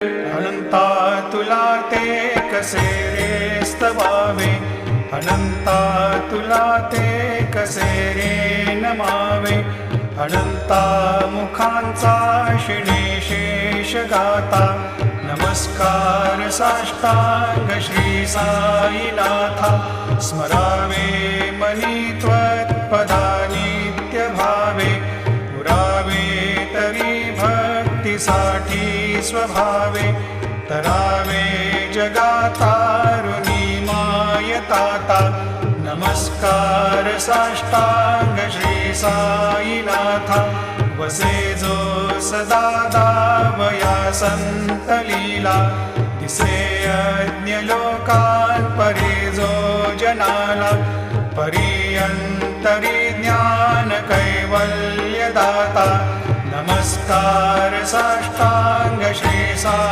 अनंता तुला ते कसे रे स्तवावे, अनंता तुला ते कसे रे नमावे. अनंता मुखांचा शिणे शेष गाता, नमस्कार साष्टांग श्री साईनाथा. स्मरावे मनी त्वत्पदा नित्य भावे, पुरावे तरी भक्तीसाठी स्वभावे. तरावे जगातारुणी मायताता, नमस्कार साष्टांग श्री साईनाथा. वसे जो सदा दावया संत लीला, दिसे यज्ञ लोकान परे जो जनाला. परियंतरी ज्ञान कैवल्य दाता, नमस्कार साष्टांग श्री साई.